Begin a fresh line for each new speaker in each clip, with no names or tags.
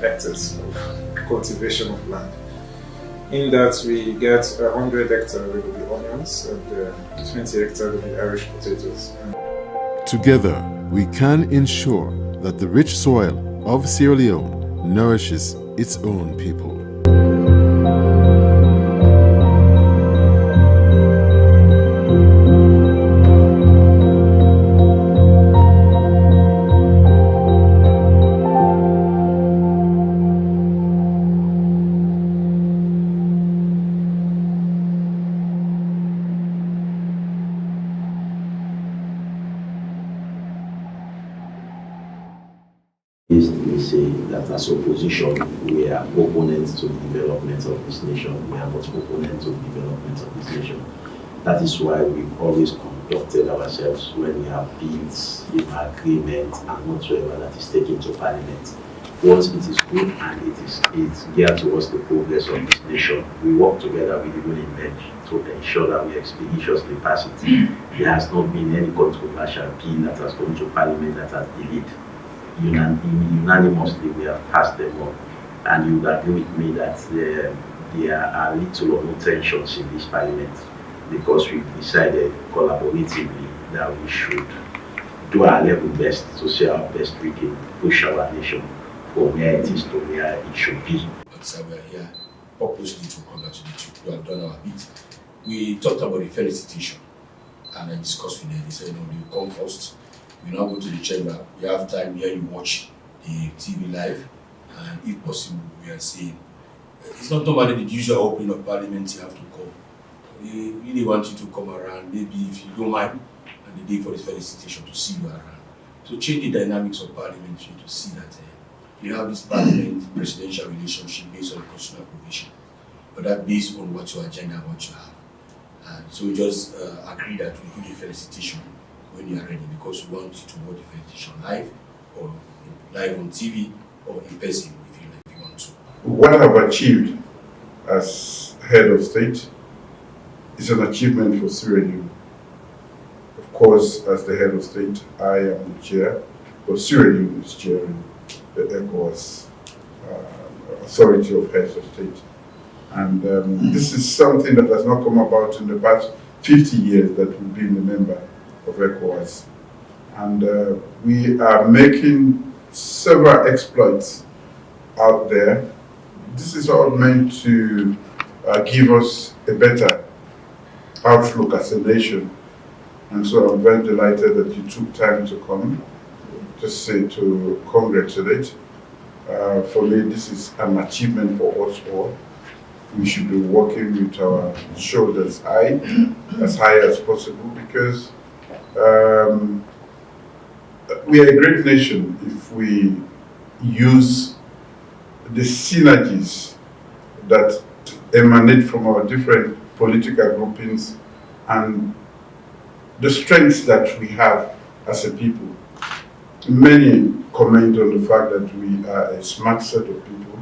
hectares of cultivation of land. In that we get 100 hectares will be onions and 20 hectares will be Irish potatoes.
Together, we can ensure that the rich soil of Sierra Leone nourishes its own people.
We say that as opposition, we are opponents to the development of this nation. We are not opponents to the development of this nation. That is why we've always conducted ourselves when we have bills, agreements, and whatsoever that is taken to Parliament. Once it is good and it's geared towards the progress of this nation, we work together with the ruling bench to ensure that we expeditiously pass it. There has not been any controversial bill that has gone to Parliament that has delayed. Unanimously, we have passed them on, and you would agree with me that there are little or no tensions in this Parliament, because we've decided collaboratively that we should do our level best to say our best we can push our nation from where it is to where it should be.
So we are here purposely to congratulate you. You have done our bit. We talked about the felicitation, and I discussed with them. They said, you come first. We now go to the chamber. We have time here, you watch the TV live, and if possible, we are saying it's not normally the usual opening of Parliament. You have to come. We really want you to come around. Maybe if you don't mind, on the day for this felicitation, to see you around, to change the dynamics of Parliamentary, to see that you have this Parliament presidential relationship based on constitutional provision, but that based on what your agenda, what you have. And so we just agree that we do the felicitation when you are ready, because we want you to watch the felicitation live, or live on TV, or in person if you want to.
What I've achieved as head of state is an achievement for Sierra Leone. Of course, as the head of state, I am the chair, but Sierra Leone is chairing the ECOWAS Authority of Heads of State. And this is something that has not come about in the past 50 years that we've been a member of ECOWAS. And we are making several exploits out there. This is all meant to give us a better outlook as a nation. And so I'm very delighted that you took time to come, just say to congratulate. For me, this is an achievement for us all. We should be working with our shoulders high, as high as possible, because we are a great nation if we use the synergies that emanate from our different political groupings and the strengths that we have as a people. Many comment on the fact that we are a smart set of people,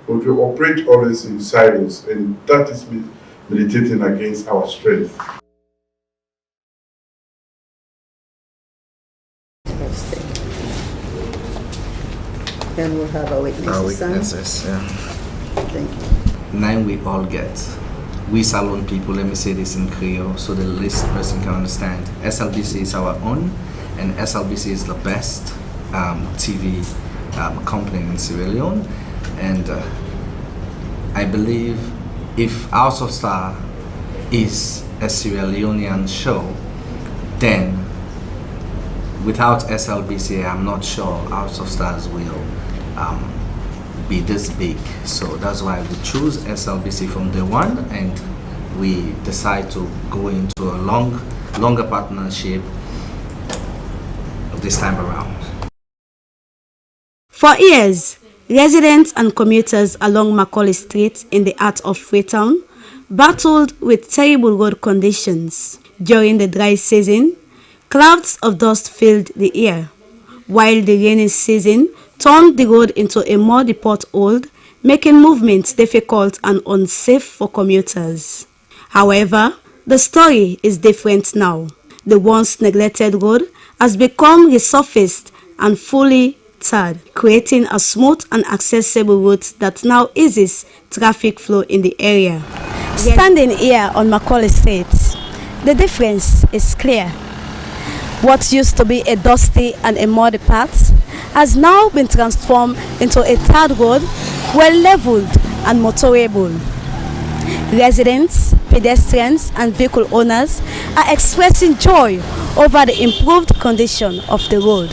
but we operate always in silos, and that is militating against our strength.
Then we'll have our witnesses.
Our witnesses, yeah.
Thank you.
9 we all get. We Salon people, let me say this in Creole so the least person can understand. SLBC is our own, and SLBC is the best TV company in Sierra Leone. And I believe if House of Star is a Sierra Leonean show, then without SLBC, I'm not sure House of Stars will be this big. So that's why we choose SLBC from day one, and we decide to go into a longer partnership this time around.
For years, residents and commuters along Macau Street in the heart of Freetown battled with terrible road conditions. During the dry season, clouds of dust filled the air, while the rainy season turned the road into a muddy pothole, making movement difficult and unsafe for commuters. However, the story is different now. The once neglected road has become resurfaced and fully Third, creating a smooth and accessible route that now eases traffic flow in the area. Standing here on Macau Street, the difference is clear. What used to be a dusty and a muddy path has now been transformed into a third road, well leveled and motorable. Residents, pedestrians and vehicle owners are expressing joy over the improved condition of the road.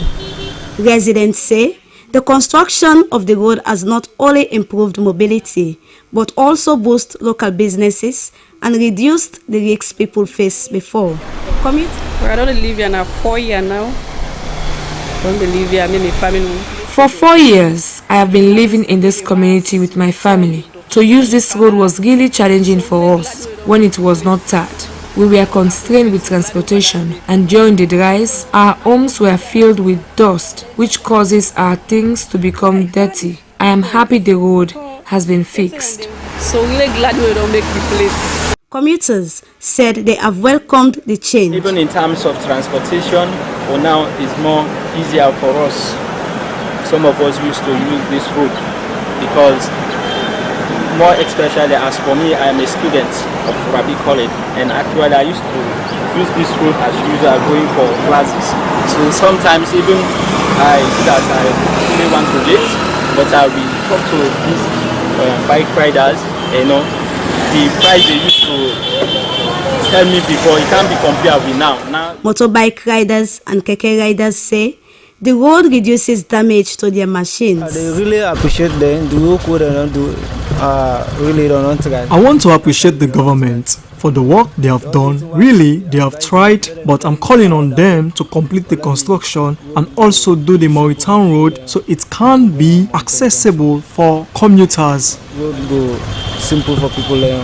Residents say the construction of the road has not only improved mobility but also boosted local businesses and reduced the risks people faced before. Commute?
I don't live here now 4 years now. I don't live here, I'm in a family.
For 4 years, I have been living in this community with my family. To use this road was really challenging for us when it was not tarred. We were constrained with transportation, and during the dries, our homes were filled with dust, which causes our things to become dirty. I am happy the road has been fixed.
So really glad we don't make the place.
Commuters said they have welcomed the change.
Even in terms of transportation, for now it's more easier for us. Some of us used to use this route because, more especially as for me, I am a student of Rabi College, and actually I used to use this route as usual going for classes. So sometimes even I really want to late, but I will talk to these bike riders, the price they used to tell me before, it can't be compared with now.
Motorbike riders and keke riders say the road reduces damage to their machines.
They really appreciate them. The work they don't do, really don't try.
I want to appreciate the government for the work they have done. Really, they have tried, but I'm calling on them to complete the construction and also do the Freetown road so it can be accessible for commuters.
Road go simple for people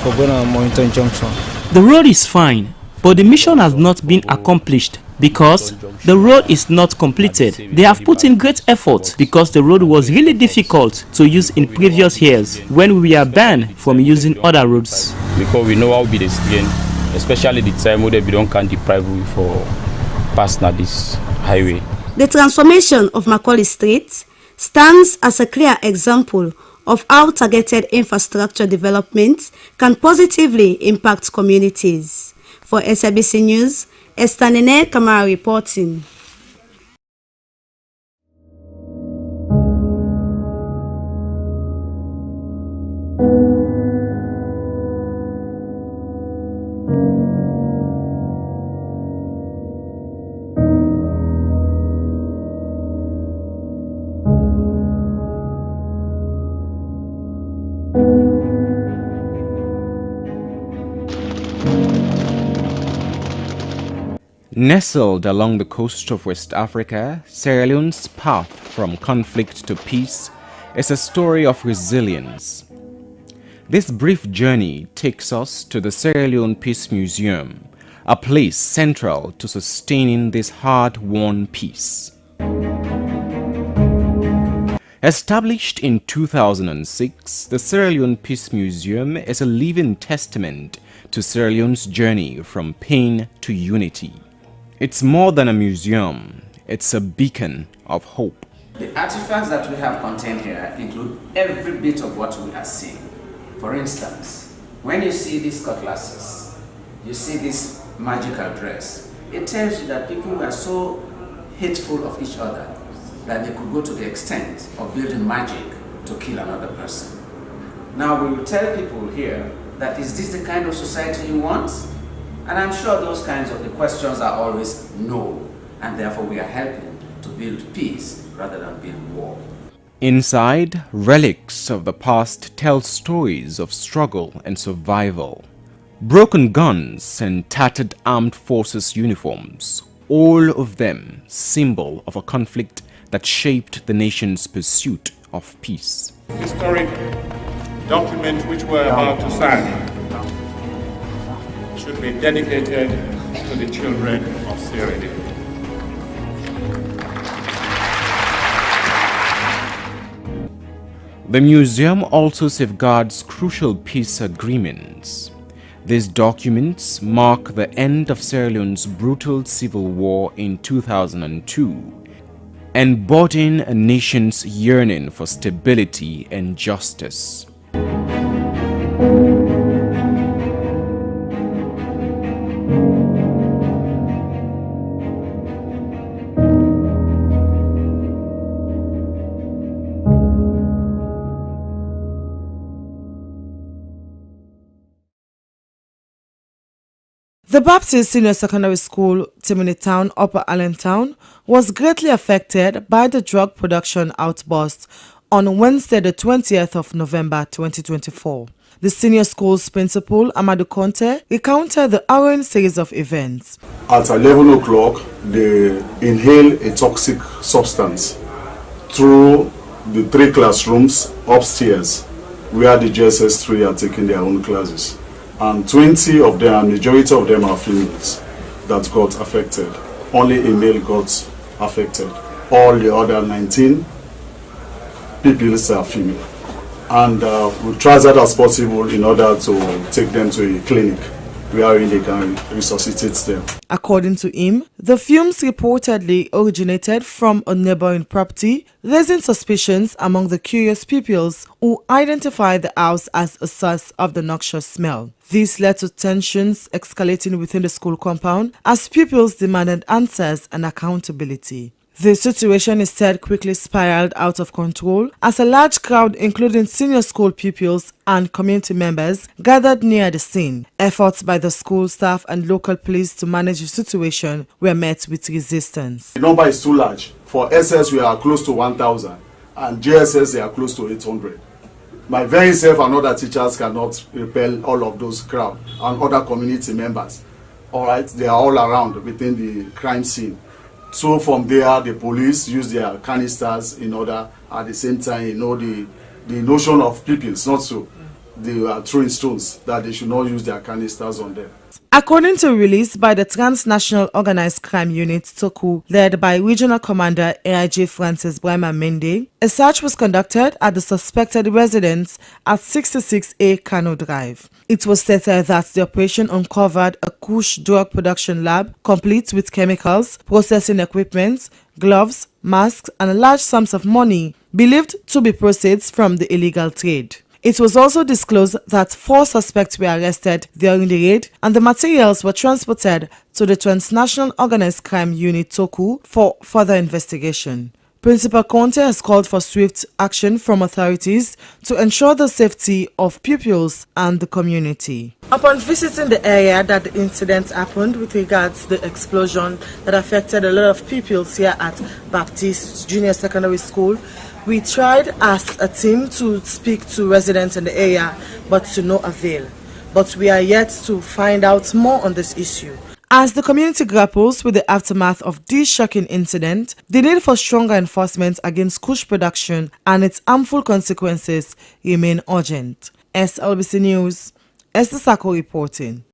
for going on Freetown Junction.
The road is fine, but the mission has not been accomplished because the road is not completed. They have put in great effort because the road was really difficult to use in previous years when we were banned from using other roads.
Because we know how be the strain, especially the time when we don't can deprive we for passing this highway.
The transformation of Macau Street stands as a clear example of how targeted infrastructure development can positively impact communities. For Slbc News, Estanene Kamara reporting.
Nestled along the coast of West Africa, Sierra Leone's path from conflict to peace is a story of resilience. This brief journey takes us to the Sierra Leone Peace Museum, a place central to sustaining this hard-won peace. Established in 2006, the Sierra Leone Peace Museum is a living testament to Sierra Leone's journey from pain to unity. It's more than a museum, it's a beacon of hope.
The artifacts that we have contained here include every bit of what we are seeing. For instance, when you see these cutlasses, you see this magical dress, it tells you that people were so hateful of each other that they could go to the extent of building magic to kill another person. Now we will tell people here that is this the kind of society you want? And I'm sure those kinds of the questions are always no, and therefore we are helping to build peace rather than build war.
Inside, relics of the past tell stories of struggle and survival. Broken guns and tattered armed forces uniforms, all of them symbol of a conflict that shaped the nation's pursuit of peace.
Historic document which we're about to sign should be dedicated to the children of Sierra Leone.
The museum also safeguards crucial peace agreements. These documents mark the end of Sierra Leone's brutal civil war in 2002 embodying a nation's yearning for stability and justice.
The Baptist Senior Secondary School, Timini Town, Upper Allentown, was greatly affected by the drug production outburst on Wednesday, the 20th of November 2024. The senior school's principal, Amadou Conte, recounted the harrowing series of events.
At 11 o'clock, they inhaled a toxic substance through the 3 classrooms upstairs where the JSS 3 are taking their own classes. And 20 of them, majority of them are females that got affected. Only a male got affected. All the other 19 people are female. And we try as hard as possible in order to take them to a clinic where they can resuscitate them.
According to him, the fumes reportedly originated from a neighboring property, raising suspicions among the curious pupils who identified the house as a source of the noxious smell. This led to tensions escalating within the school compound as pupils demanded answers and accountability. The situation instead quickly spiraled out of control as a large crowd, including senior school pupils and community members, gathered near the scene. Efforts by the school staff and local police to manage the situation were met with resistance.
The number is too large. For SS, we are close to 1,000, and JSS, they are close to 800. My very self and other teachers cannot repel all of those crowd and other community members. All right, they are all around within the crime scene. So from there, the police use their canisters in order, at the same time, the notion of people, it's not so. They are throwing stones, that they should not use their canisters on them.
According to a release by the Transnational Organized Crime Unit, TOKU, led by Regional Commander AIG Francis Brahma Mende, a search was conducted at the suspected residence at 66A Kano Drive. It was stated that the operation uncovered a Kush drug production lab complete with chemicals, processing equipment, gloves, masks, and large sums of money believed to be proceeds from the illegal trade. It was also disclosed that 4 suspects were arrested during the raid and the materials were transported to the Transnational Organized Crime Unit TOKU for further investigation. Principal Conte has called for swift action from authorities to ensure the safety of pupils and the community. Upon visiting the area that the incident happened with regards to the explosion that affected a lot of pupils here at Baptist Junior Secondary School, we tried as a team to speak to residents in the area, but to no avail. But we are yet to find out more on this issue. As the community grapples with the aftermath of this shocking incident, the need for stronger enforcement against Kush production and its harmful consequences remain urgent. SLBC News, Esther Sako reporting.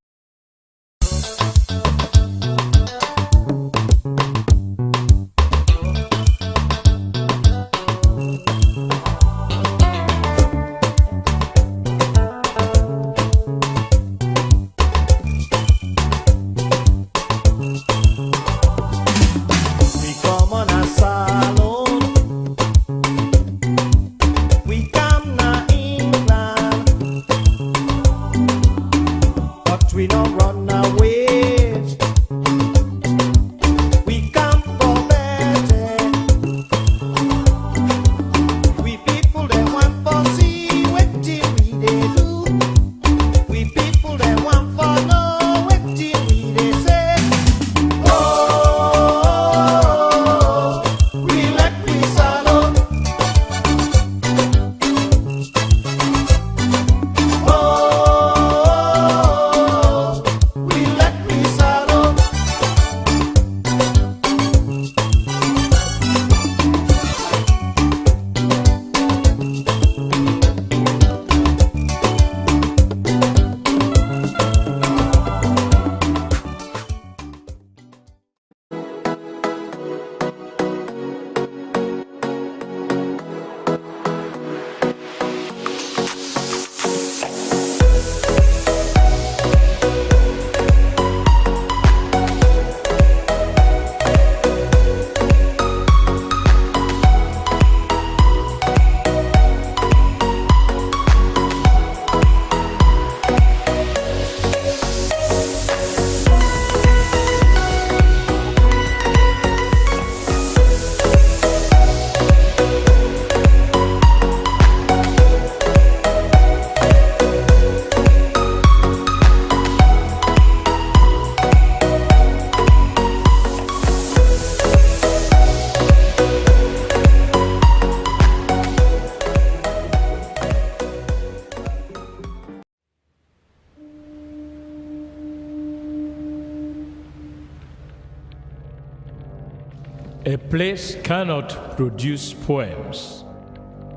A place cannot produce poems.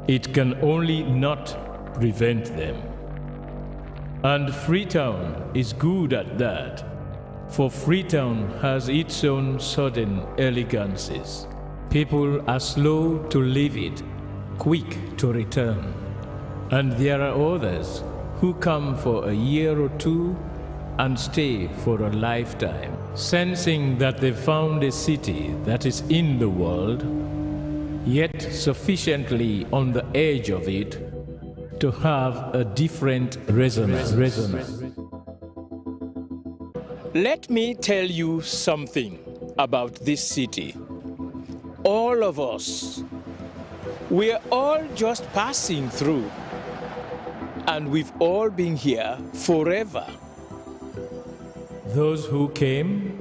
It can only not prevent them. And Freetown is good at that, for Freetown has its own sudden elegances. People are slow to leave it, quick to return. And there are others who come for a year or two and stay for a lifetime, sensing that they found a city that is in the world, yet sufficiently on the edge of it to have a different resonance. Let me tell you something about this city. All of us, we're all just passing through, and we've all been here forever. Those who came,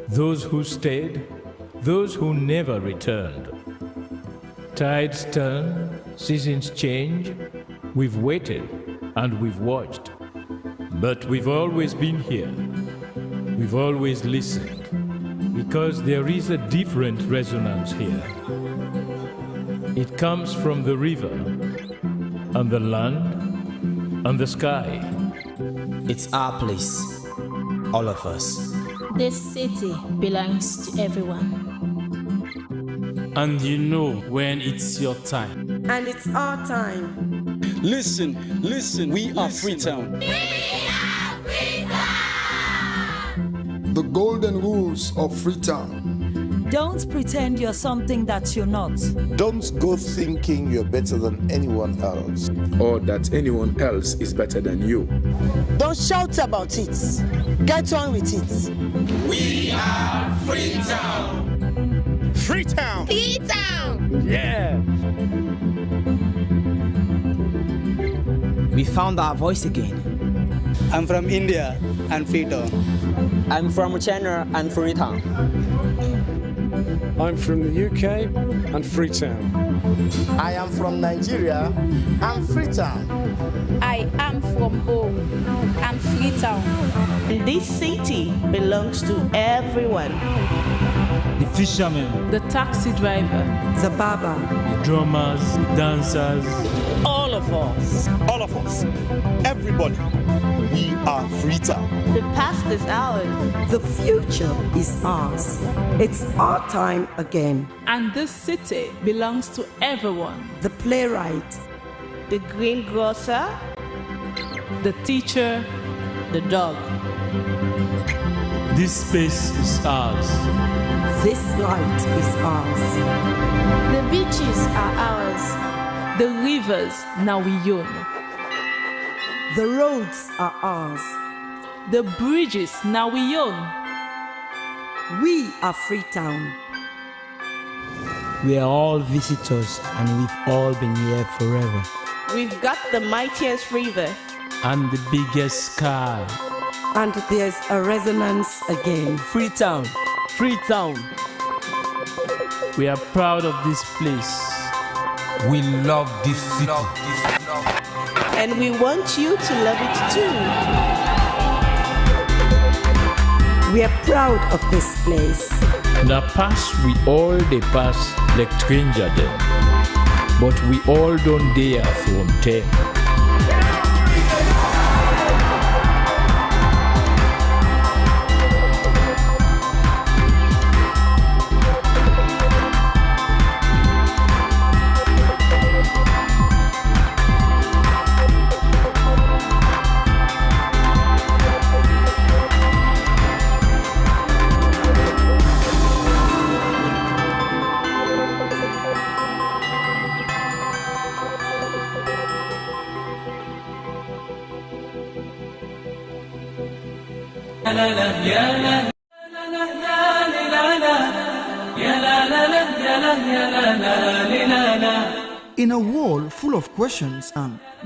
those who stayed, those who never returned. Tides turn, seasons change. We've waited and we've watched. But we've always been here. We've always listened. Because there is a different resonance here. It comes from the river, and the land, and the sky.
It's our place, all of us.
This city belongs to everyone.
And you know when it's your time.
And it's our time.
Listen, we are Freetown.
The golden rules of Freetown.
Don't pretend you're something that you're not.
Don't go thinking you're better than anyone else, or that anyone else is better than you.
Don't shout about it. Get on with it.
We are Freetown.
Freetown.
Freetown.
Yeah.
We found our voice again.
I'm from India and Freetown.
I'm from China and Freetown.
I'm from the UK and Freetown.
I am from Nigeria and Freetown.
I am from home and Freetown.
This city belongs to everyone.
The fishermen,
the taxi driver,
the barber,
the drummers, the dancers.
All of us.
All of us. Everybody. We are Freetown.
The past is ours.
The future is ours. It's our time again.
And this city belongs to everyone.
The playwright,
the greengrocer,
the teacher,
the dog.
This space is ours.
This light is ours.
The beaches are ours. The rivers now we own.
The roads are ours.
The bridges now we own.
We are Freetown.
We are all visitors and we've all been here forever.
We've got the mightiest river.
And the biggest sky.
And there's a resonance again.
Freetown. Freetown.
We are proud of this place.
We love this city.
And we want you to love it too.
We are proud of this place.
Now pass we all they pass like stranger them, but we all don't dare from them.
In a world full of questions,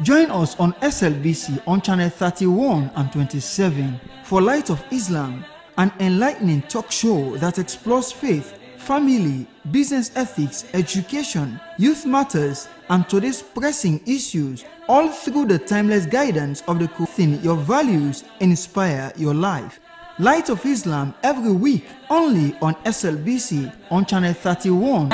join us on SLBC on channel 31 and 27 for Light of Islam, an enlightening talk show that explores faith, family, business ethics, education, youth matters, and today's pressing issues, all through the timeless guidance of the Quran. Your values inspire your life. Light of Islam every week only on SLBC on channel 31.